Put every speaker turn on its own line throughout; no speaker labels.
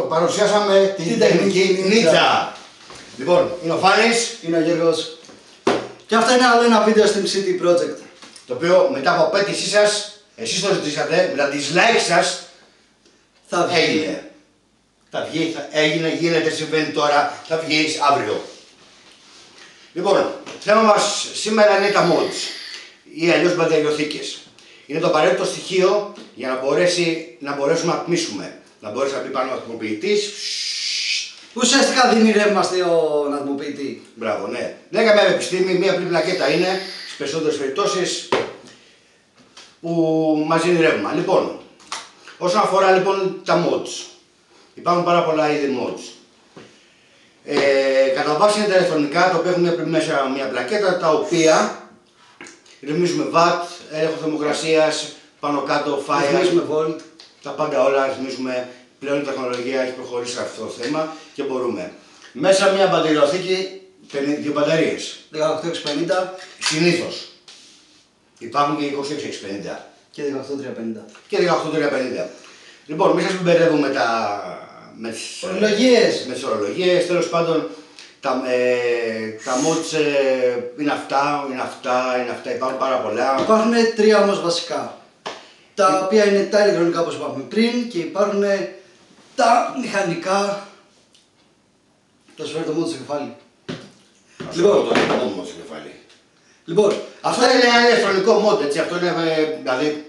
παρουσιάσαμε την τεχνική Ninja. Λοιπόν, είναι ο Φάνης.
Είναι ο Γιώργος. Και αυτό είναι άλλο ένα βίντεο στην City Project.
Το οποίο μετά από απέτησή σας, εσείς το ζητήσατε, με τα dislike σας,
Θα βγει.
έγινε. Θα βγει, έγινε, γίνεται, συμβαίνει τώρα, θα βγει αύριο. Λοιπόν, θέμα μας σήμερα είναι τα mods ή αλλιώς μπαταριοθήκες. Είναι το απαραίτητο στοιχείο για να μπορέσουμε να πμίσουμε. Να μπορέσει να πει πάνω ο ατμοποιητής.
Ουσιαστικά δίνει ρεύμα στον ατμοποιητή.
Μπράβο, ναι. Δεν έκαμε επιστήμη, μία απλή πλακέτα είναι στις περισσότερες περιπτώσεις που μας δίνει ρεύμα. Λοιπόν, όσον αφορά λοιπόν τα mods, υπάρχουν πάρα πολλά είδη mods. Κατά βάση είναι τα ηλεκτρονικά, τα οποία έχουν μέσα μια πλακέτα, τα οποία ρυθμίζουμε watt, έλεγχο θερμοκρασίας, πάνω κάτω, fire,
Ρυθμίζουμε volt.
τα πάντα όλα ρυθμίζουμε. Πλέον η τεχνολογία έχει προχωρήσει σε αυτό το θέμα και μπορούμε. Μέσα μια μπαταριοθήκη, δύο μπαταρίες.
18650
Συνήθως. Υπάρχουν και 2650
και 18350.
και 18350. Λοιπόν, μην σας μην μπερδεύουμε με τις ορολογίες. Τέλος πάντων, τα mods είναι αυτά, υπάρχουν πάρα πολλά.
Υπάρχουν τρία όμως βασικά. Τα οποία είναι τα ηλεκτρονικά όπως είπαμε πριν και υπάρχουν τα μηχανικά. Θα σου φέρω το mod στο κεφάλι. Λοιπόν,
Αυτό είναι ένα ηλεκτρονικό mod, έτσι. Αυτό είναι, δηλαδή,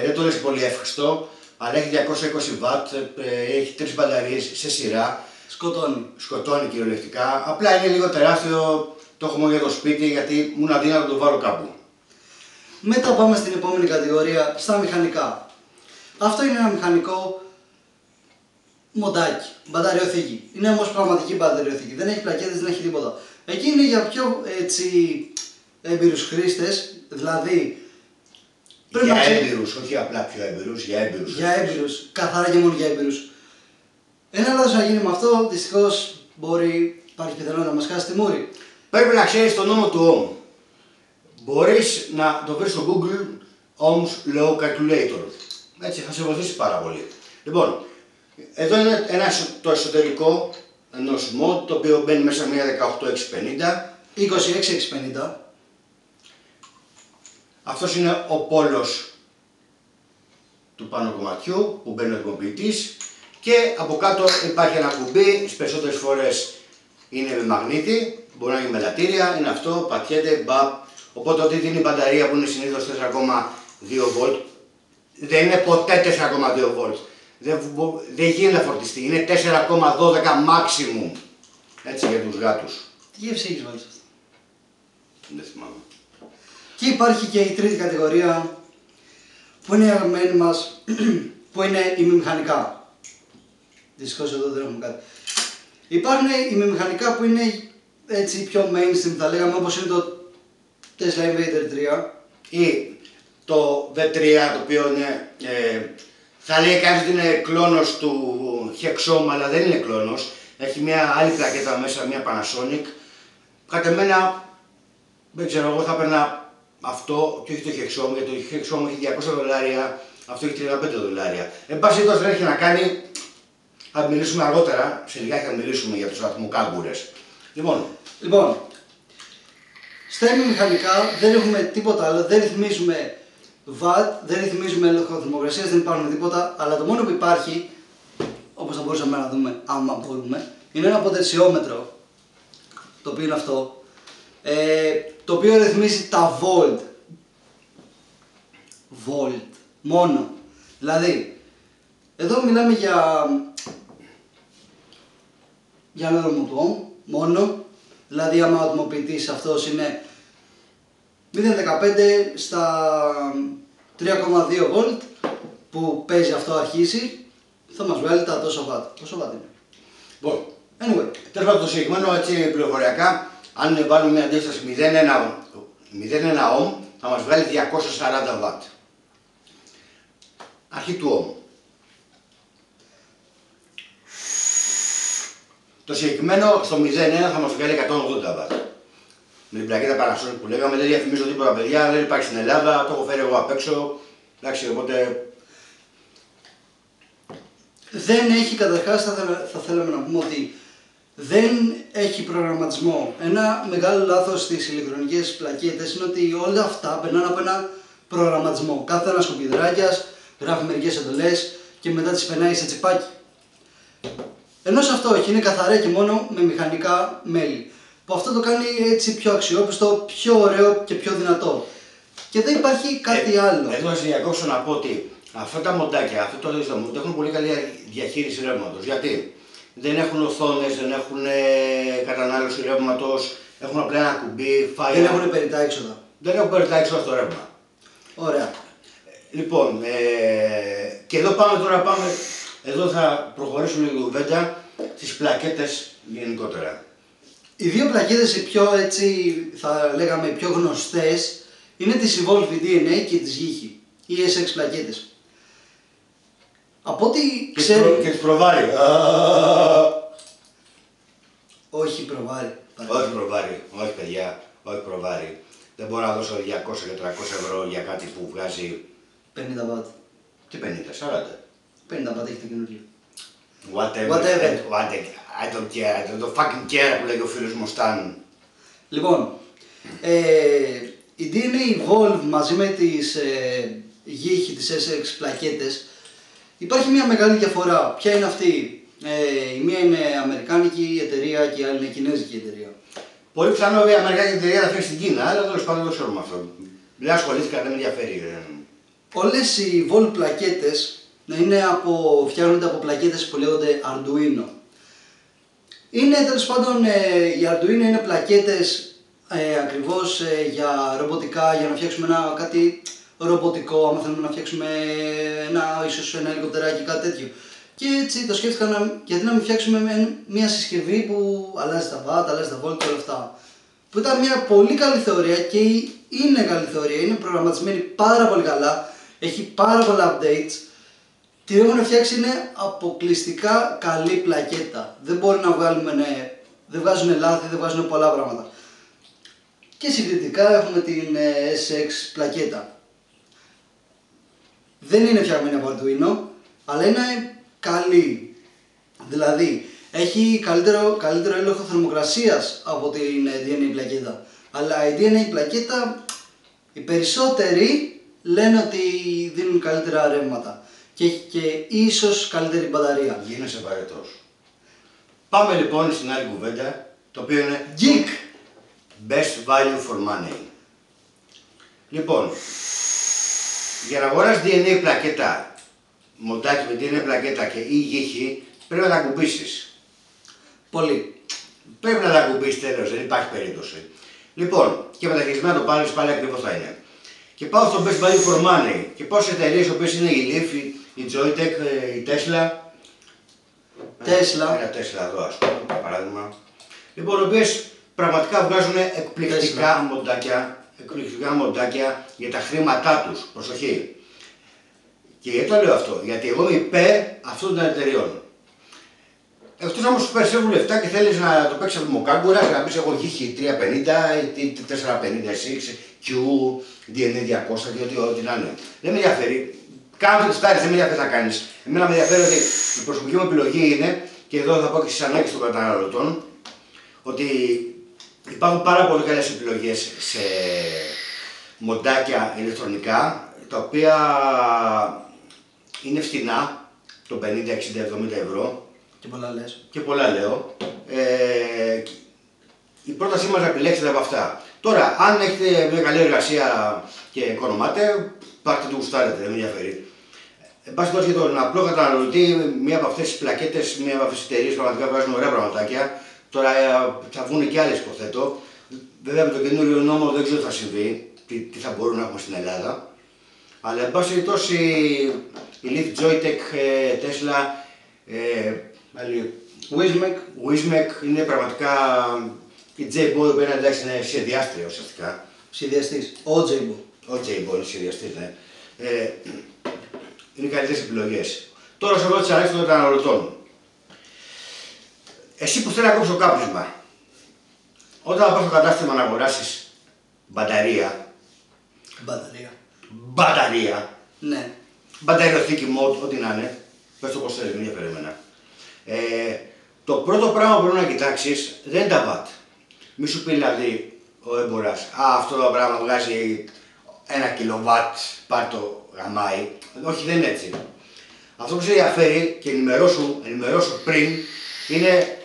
δεν το λες πολύ εύχριστο, αλλά έχει 220 watt, έχει 3 μπαταρίες σε σειρά. Σκοτώνει κυριολεκτικά. Απλά είναι λίγο τεράστιο, το έχω μόνο για το σπίτι, γιατί μου είναι αδύνατο να το βάλω κάπου.
Μετά πάμε στην επόμενη κατηγορία, στα μηχανικά. Αυτό είναι ένα μηχανικό μοντάκι, μπαταριοθήκη. Είναι όμως πραγματική μπαταριοθήκη, δεν έχει πλακέτες, δεν έχει τίποτα. Εκεί είναι για πιο έμπειρους χρήστες, δηλαδή...
Για έμπειρους, όχι απλά πιο έμπειρους, για έμπειρους.
Για έμπειρους, καθαρά και μόνο για έμπειρους. Ένα λάθος να γίνει με αυτό, δυστυχώς υπάρχει πιθανότητα να μας χάσει τη μούρη.
Πρέπει να ξέρεις τον νόμο του Ohm. Μπορείς να το βρεις στο Google Ohm's Law Calculator. Έτσι θα σε βοηθήσει πάρα πολύ. Λοιπόν, εδώ είναι το εσωτερικό ενός mod, το οποίο μπαίνει μέσα μια 18650.
26650.
Αυτός είναι ο πόλος του πάνω κομματιού που μπαίνει ο ατμοποιητής και από κάτω υπάρχει ένα κουμπί, στις περισσότερες φορές είναι με μαγνήτη, μπορεί να είναι με λατήρια, είναι αυτό, πατιέται, μπαπ. Οπότε ό,τι δίνει η μπαταρία που είναι συνήθως 4,2 volt, δεν είναι ποτέ 4,2 volt. Δεν γίνεται να φορτιστεί, είναι 4,12 maximum. Έτσι για τους γάτους.
Τι γεύση έχεις βάλει σε αυτό?
Δεν θυμάμαι.
Και υπάρχει και η τρίτη κατηγορία που είναι η αγαπημένη μας, που είναι ημιμηχανικά. Δυστυχώς εδώ δεν έχουμε κάτι. Υπάρχουν ημιμηχανικά που είναι έτσι πιο mainstream, θα λέγαμε, όπως είναι το Tesla Invader 3
ή το V3, το οποίο είναι, θα λέει κανείς ότι είναι κλόνος του Hexom, αλλά δεν είναι κλόνος. Έχει μια άλλη πλακέτα μέσα, μια Panasonic. Κατ' εμένα, δεν ξέρω, εγώ θα έπαιρνα αυτό και όχι το Hexom, γιατί το Hexom έχει $200, αυτό έχει $35. Εν πάση περιπτώσει δεν έχει να κάνει, θα μιλήσουμε αργότερα, σε λιγάκι θα μιλήσουμε για τους ατμοκάγκουρες. Λοιπόν,
στα ημιμηχανικά δεν έχουμε τίποτα άλλο, δεν ρυθμίζουμε watt, δεν ρυθμίζουμε έλεγχο θερμοκρασίας, δεν υπάρχουν τίποτα, αλλά το μόνο που υπάρχει, όπως θα μπορούσαμε να δούμε, άμα μπορούμε, είναι ένα ποτενσιόμετρο, το οποίο είναι αυτό, το οποίο ρυθμίζει τα volt. Volt, μόνο. Δηλαδή, εδώ μιλάμε για ένα δρόμο του Ohm, μόνο. Δηλαδή, άμα ο ατμοποιητής αυτός είναι 0,15 στα 3,2 volt που παίζει αυτό αρχίσει, θα μας βγάλει τα τόσο watt. Πόσο watt είναι?
Λοιπόν,
Anyway.
τέλος πάντων το συγκεκριμένο έτσι πληροφοριακά, αν βάλουμε μια αντίσταση 0,1 ohm, θα μας βγάλει 240 watt. Αρχή του ohm. Το συγκεκριμένο στο 0,1 θα μας βγάλει 180 watt. Με την πλακέτα Panasonic που λέγαμε, δεν διαφημίζω τίποτα παιδιά, δεν υπάρχει στην Ελλάδα, το έχω φέρει εγώ απ' έξω. Εντάξει, οπότε
δεν έχει, καταρχάς θα θέλαμε να πούμε ότι δεν έχει προγραμματισμό. Ένα μεγάλο λάθος στις ηλεκτρονικές πλακέτες είναι ότι όλα αυτά περνάνε από ένα προγραμματισμό. Κάθε ένας σκουπιδράκιας γράφει μερικές εντολές και μετά τις περνάει σε τσιπάκι. Ενώ σε αυτό όχι, είναι καθαρά και μόνο με μηχανικά μέλη. Που αυτό το κάνει έτσι πιο αξιόπιστο, πιο ωραίο και πιο δυνατό. Και δεν υπάρχει κάτι άλλο.
Εδώ θα διακόψω να πω ότι αυτά τα μοντάκια, αυτό το δίδυμο, έχουν πολύ καλή διαχείριση ρεύματος. Γιατί δεν έχουν οθόνες, δεν έχουν κατανάλωση ρεύματος, έχουν απλά ένα κουμπί,
Δεν έχουν περιττά έξοδα.
Δεν έχουν περιττά έξοδα στο ρεύμα.
Ωραία.
Λοιπόν, και εδώ εδώ θα προχωρήσουμε λίγο κουβέντα στις πλακέτες γενικότερα.
Οι δύο πλακέτες οι πιο έτσι, θα λέγαμε, οι πιο γνωστές είναι της Evolve DNA και της Yihi, οι SX πλακέτες. Από ό,τι ξέρω...
Και της Provary.
Όχι Provary.
Όχι Provary, όχι παιδιά, όχι Provary. Δεν μπορώ να δώσω 200 και 300 ευρώ για κάτι που βγάζει...
50 watt.
Τι 50, 40.
50 watt έχει το καινούργιο.
Whatever. I don't care, I don't fucking care που λέγει ο φίλος μου Stan.
Λοιπόν, η DNA Evolve μαζί με τις Yihi, τις SX πλακέτες, υπάρχει μια μεγάλη διαφορά. Ποια είναι αυτή? Η μία είναι αμερικάνικη εταιρεία και η άλλη είναι κινέζικη εταιρεία.
Πολύ πιθανό η αμερικάνικη εταιρεία να φέρει στην Κίνα, αλλά τέλος πάντων δεν ξέρουμε αυτό. Δεν ασχολήθηκα, δεν με ενδιαφέρει.
Όλες οι Evolve πλακέτες φτιάχνονται από πλακέτες που λέγονται Arduino. Είναι τέλος πάντων, οι Arduino είναι πλακέτες ακριβώς για ρομποτικά, για να φτιάξουμε κάτι ρομποτικό, άμα θέλουμε να φτιάξουμε ίσως ένα ελικοπτεράκι ή κάτι τέτοιο. Και έτσι το σκέφτηκα γιατί να μην φτιάξουμε μια συσκευή που αλλάζει τα watt, αλλάζει τα volt και όλα αυτά. Που ήταν μια πολύ καλή θεωρία και είναι καλή θεωρία, είναι προγραμματισμένη πάρα πολύ καλά, έχει πάρα πολλά updates. Τι έχουν φτιάξει είναι αποκλειστικά καλή πλακέτα. Δεν μπορεί να δεν βγάζουν λάθη, δεν βγάζουν πολλά πράγματα. Και συγκριτικά έχουμε την SX πλακέτα. Δεν είναι φτιαγμένη από Arduino, αλλά είναι καλή. Δηλαδή, έχει καλύτερο έλεγχο θερμοκρασίας από την DNA πλακέτα. Αλλά η DNA πλακέτα, οι περισσότεροι λένε ότι δίνουν καλύτερα ρεύματα. Και έχει και ίσως καλύτερη μπαταρία.
Γίνεσαι βαρετός. Πάμε λοιπόν στην άλλη κουβέντα, το οποίο είναι
Geek!
Best value for money. Λοιπόν, για να αγοράσεις DNA πλακέτα, μοντάκι με DNA πλακέτα και ή Yihi, πρέπει να τα κουμπίσεις.
Πολύ.
Πρέπει να τα κουμπίσεις τέλος, δεν υπάρχει περίπτωση. Λοιπόν, και με τα χειρισμένα το πάρεις πάλι ακριβώς θα είναι. Και πάω στο Best value for money και πάω σε εταιρείες οι οποίες είναι η Leaf, η Joytech, η Tesla. Ένα Tesla εδώ ας πούμε, για παράδειγμα. Λοιπόν, οι οποίες πραγματικά βγάζουν εκπληκτικά μοντάκια για τα χρήματά τους. Προσοχή. Και γιατί το λέω αυτό? Γιατί εγώ είμαι υπέρ αυτών των εταιρεών. Εκτός όμως σου περισσεύουν λεφτά και θέλεις να το παίξεις από μοκάγκουρας, να πεις εγώ Yihi 350 ή 450 6, Q, DNA 200 και ό,τι να είναι. Δεν με ενδιαφέρει. Κάνω τις τάρες, δεν με ενδιαφέρει να κάνεις. Εμένα με ενδιαφέρει ότι η προσωπική μου επιλογή είναι, και εδώ θα πω και στις ανάγκες των καταναλωτών, ότι υπάρχουν πάρα πολύ καλές επιλογές σε μοντάκια ηλεκτρονικά, τα οποία είναι φθηνά, το 50, 60, 70 ευρώ.
Και πολλά λες.
Και πολλά λέω. Η πρότασή μας να επιλέξετε από αυτά. Τώρα, αν έχετε μια καλή εργασία και οικονομάτε, πάρτε το γουστάρετε, δεν με ενδιαφέρει. Εν πάση περιπτώσει για τον απλό καταναλωτή, μία από αυτές τις πλακέτες, μία από αυτές τις εταιρείες πραγματικά βγάζουν ωραία πραγματάκια. Τώρα θα βγουν και άλλες, υποθέτω. Βέβαια με το καινούριο νόμο δεν ξέρω τι θα συμβεί, τι θα μπορούν να έχουμε στην Ελλάδα. Αλλά εν πάση περιπτώσει η Leaf, Joytech, Tesla, Wismec είναι πραγματικά. Η J-Bo πέρα εντάξει είναι σχεδιάστρια ουσιαστικά.
Σχεδιαστής. Ο J-Bo.
Ο J-Bo είναι σχεδιαστής, ναι. Είναι καλύτερες επιλογές. Τώρα σε ερώτηση ανάγκη των καταναλωτών. Εσύ που θέλει να κόψει το κάπνισμα, όταν πας στο κατάστημα να αγοράσεις μπαταρία.
Μπαταρία.
Ναι. Μπαταριοθήκη mode, ό,τι να είναι. Πες το πώς θέλεις, μην ενδιαφέρει εμένα. Το πρώτο πράγμα που πρέπει να κοιτάξεις δεν είναι τα watt. Μη σου πει δηλαδή ο έμπορας, αυτό το πράγμα βγάζει 1 κιλοβάτ, πάρ' το γαμάει. Όχι, δεν είναι έτσι. Αυτό που σε ενδιαφέρει και ενημερώσου πριν είναι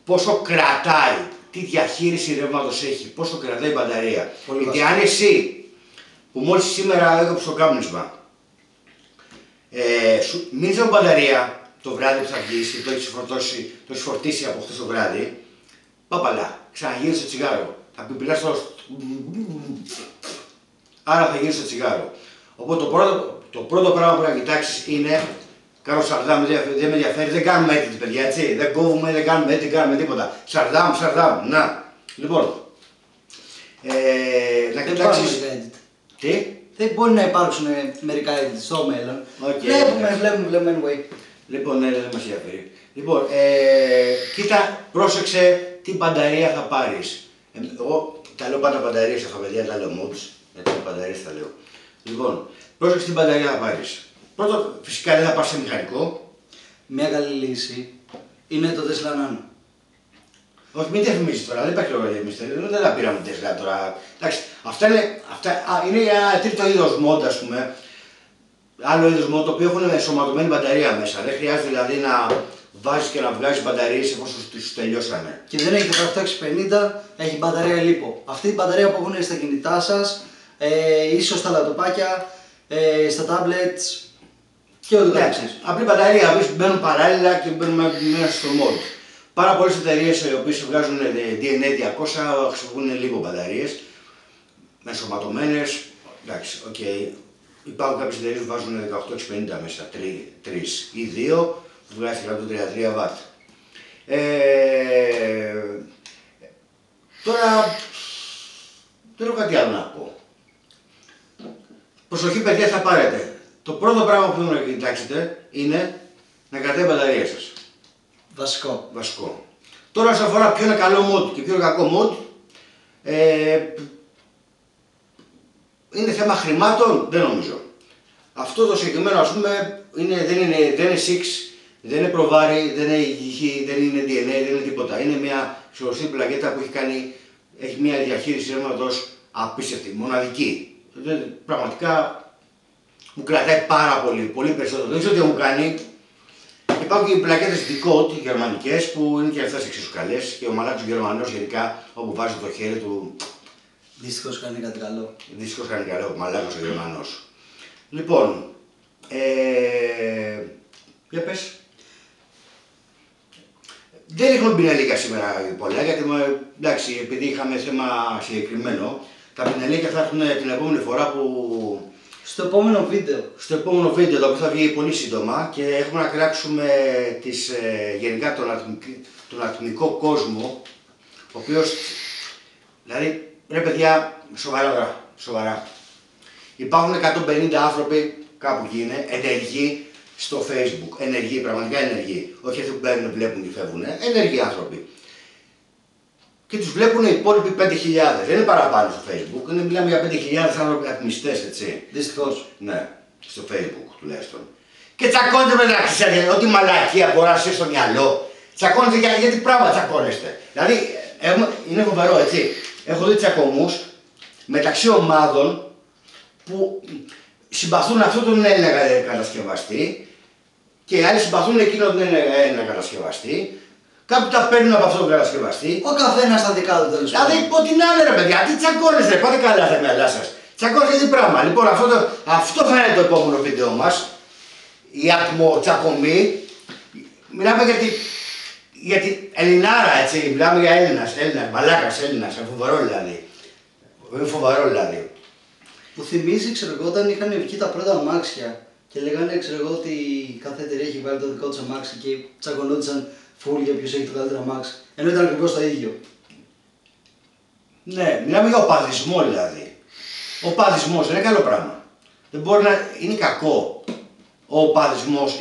πόσο κρατάει, τι διαχείριση ρεύματος έχει, πόσο κρατάει η μπαταρία. Γιατί αν εσύ που μόλις σήμερα έκοψε το κάπνισμα, μείνεις με μπαταρία το βράδυ που θα βγεις και το έχεις φορτίσει από χθες το βράδυ, παπαλά, ξαναγίνεις στο τσιγάρο. Θα πιπηλάς άρα θα γίνεις στο τσιγάρο. Οπότε το πρώτο πράγμα που πρέπει να κοιτάξεις είναι, κάνω σαρδάμ, δεν με ενδιαφέρει, δεν κάνουμε edit παιδιά, έτσι, δεν κόβουμε, δεν κάνουμε edit, δεν κάνουμε τίποτα. Σαρδάμ, να. Λοιπόν, να κοιτάξεις... Τι?
Δεν μπορεί να υπάρξουν μερικά edit στο μέλλον. Βλέπουμε anyway.
Λοιπόν, ναι, δεν μας ενδιαφέρει. Λοιπόν, κοίτα, πρόσεξε τι μπαταρία θα πάρεις. Εγώ τα λέω πάντα μπαταρίες αυτά παιδιά, τα λέω mods, γιατί μπαταρίες τα λέω. Λοιπόν, πρόσεξε τι μπαταρία θα πάρεις. Πρώτο, φυσικά δεν θα πάρεις σε μηχανικό.
Μια καλή λύση είναι το Tesla Nano.
Όχι, μην διαφημίζεις τώρα, δεν υπάρχει λόγο να διαφημίσεις, δεν τα πήραμε Tesla τώρα. Εντάξει, αυτά είναι ένα τρίτο είδος mod, ας πούμε. Άλλο είδος mod το οποίο έχουν ενσωματωμένη μπαταρία μέσα. Δεν χρειάζεται δηλαδή να βάζεις και να βγάζεις μπαταρίες εφόσον τους τελειώσανε.
Και δεν έχει 18650, έχει μπαταρία λίπο. Αυτή η μπαταρία που έχουν στα κινητά σας, ίσως στα λαπτοπάκια, στα tablets και ό,τι καθεξής.
Απλή μπαταρία, μπαίνουν παράλληλα και μπαίνουν μέσα στο mod. Πάρα πολλές εταιρείες οι οποίες βγάζουν DNA 200 χρησιμοποιούν λίγο μπαταρίες, ενσωματωμένες, εντάξει, οκ. Υπάρχουν κάποιες εταιρείες που βάζουν 18650 μέσα, 3 ή 2, που βγάζει 133 βατ. Τώρα, δεν έχω κάτι άλλο να πω. Προσοχή παιδιά θα πάρετε. Το πρώτο πράγμα που πρέπει να κοιτάξετε είναι να κρατάει η μπαταρία σας. Βασικό. Τώρα όσον αφορά ποιο είναι καλό mod και ποιο είναι κακό mod, είναι θέμα χρημάτων, δεν νομίζω. Αυτό το συγκεκριμένο ας πούμε δεν είναι 6, δεν είναι προβάρι, δεν είναι ηχή, δεν είναι DNA, δεν είναι τίποτα. Είναι μια σωστή πλακέτα που έχει μια διαχείριση ρεύματος απίστευτη, μοναδική. Πραγματικά μου κρατάει πάρα πολύ περισσότερο. Δεν ξέρω τι μου κάνει. Υπάρχουν και οι πλακέτες Decode, γερμανικές, που είναι και αυτές εξίσου καλές και ο μαλάκος Γερμανός γενικά, όπου βάζει το χέρι του.
Δυστυχώς κάνει κάτι καλό.
Δυστυχώς κάνει καλό ο μαλάκος ο Γερμανός. Λοιπόν, για πες. Δεν έχουμε πινελίκια σήμερα πολλά, γιατί εντάξει, επειδή είχαμε θέμα συγκεκριμένο, τα πινελίκια θα έρθουν την επόμενη φορά που...
Στο επόμενο βίντεο.
Στο επόμενο βίντεο, το οποίο θα βγει πολύ σύντομα και έχουμε να κράξουμε γενικά τον ατμικό κόσμο, ο οποίος, δηλαδή, ρε παιδιά, σοβαρά. Υπάρχουν 150 άνθρωποι, κάπου εκεί είναι, ενεργοί στο Facebook. Ενεργοί, πραγματικά ενεργοί. Όχι αυτοί που μπαίνουν, βλέπουν και φεύγουν. Ενεργοί άνθρωποι. Και τους βλέπουν οι υπόλοιποι 5.000. Δεν είναι παραπάνω στο Facebook. Μιλάμε για 5.000 άνθρωποι ατμιστές, έτσι.
Δυστυχώς.
Ναι, στο Facebook τουλάχιστον. Και τσακώνετε μεταξύ σας, ό,τι μαλακία μπορεί να σας στο μυαλό. Τσακώνετε γιατί πράγμα τσακώνεστε. Δηλαδή, είναι φοβερό, έτσι. Έχω δει τσακωμούς μεταξύ ομάδων που συμπαθούν αυτόν τον Έλληνα κατασκευαστή και οι άλλοι συμπαθούν εκείνον τον Έλληνα κατασκευαστή. Κάποιοι τα παίρνουν από αυτόν τον κατασκευαστή.
Ο καθένας τα δικά του τέλος πάντων.
Δηλαδή, ό,τι να είναι ρε παιδιά, τι τσακώνεστε, πάτε καλά στα μυαλά σας. Τσακώνεστε τι πράγμα. Λοιπόν, αυτό θα είναι το επόμενο βίντεο μας. Η ατμοτσακωμή. Μιλάμε για την Ελληνάρα, έτσι. Μιλάμε για Έλληνας, μαλάκας Έλληνας, φοβερό δηλαδή.
Που θυμίζει, ξέρω εγώ, όταν είχαν βγει τα πρώτα αμάξια και λέγανε, ξέρω εγώ, ότι κάθε εταιρεία έχει βάλει το δικό τους αμάξι και τσακωνόντουσαν φουλ για ποιος έχει το καλύτερο αμάξι. Ενώ ήταν ακριβώς το ίδιο.
Ναι, μιλάμε για οπαδισμό δηλαδή. Ο οπαδισμός δεν είναι καλό πράγμα. Δεν μπορεί να είναι κακό. Ο οπαδισμός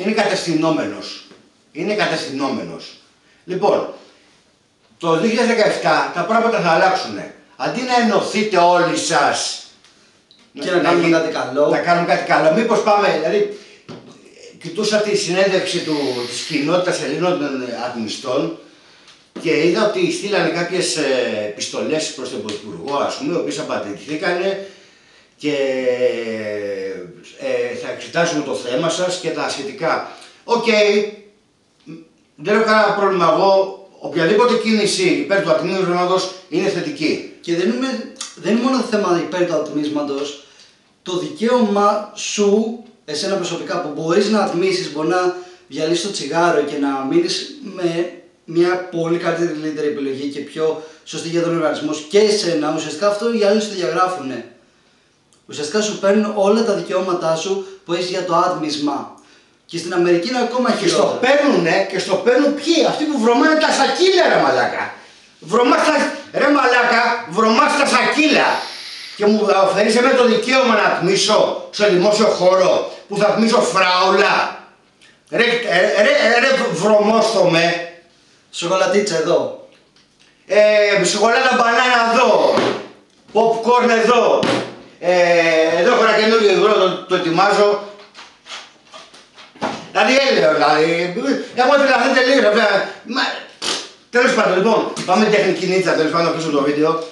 είναι κατευθυνόμενος. Λοιπόν, το 2017 τα πράγματα θα αλλάξουν. Αντί να ενωθείτε όλοι σας
και να κάνουμε κάτι καλό.
Να κάνουμε κάτι καλό. Μήπως πάμε, δηλαδή, κοιτούσα τη συνέντευξη της κοινότητας Ελλήνων ατμιστών και είδα ότι στείλανε κάποιες επιστολές προς τον Πρωθυπουργό, ας πούμε, οι οποίες απαντηθήκανε και θα εξετάσουμε το θέμα σας και τα σχετικά. Οκ, δεν έχω κανένα πρόβλημα εγώ. Οποιαδήποτε κίνηση υπέρ του ατμίσματος είναι θετική.
Και δεν είναι μόνο το θέμα υπέρ του ατμίσματος. Το δικαίωμα σου, εσένα προσωπικά, που μπορείς να ατμίσεις, μπορεί να διαλύσεις το τσιγάρο και να μείνεις με μια πολύ καλύτερη επιλογή και πιο σωστή για τον οργανισμό και εσένα, ουσιαστικά αυτό οι άλλοι σου διαγράφουν. Ουσιαστικά σου παίρνουν όλα τα δικαιώματά σου που έχεις για το άτμισμα. Και στην Αμερική είναι ακόμα χειρότερα.
Και στο παίρνουν ποιοι, αυτοί που βρωμάνε τα σακίλια, ρε μαλάκα. Βρωμάς τα σακίλια. Και μου αφαιρείς εμένα το δικαίωμα να ατμίσω σε δημόσιο χώρο που θα ατμίσω φράουλα. Ρε βρωμόστομε.
Σοκολατίτσα εδώ.
Σοκολάτα μπανάνα εδώ. Popcorn εδώ. Εδώ έχω ένα καινούργιο υγρό, το ετοιμάζω. Δηλαδή έλεγα, εγώ ήθελα να δείτε λίγο, τέλος πάντων, λοιπόν, πάμε τεχνική νίτσα, τέλος πάντων, να κλείσουμε το βίντεο.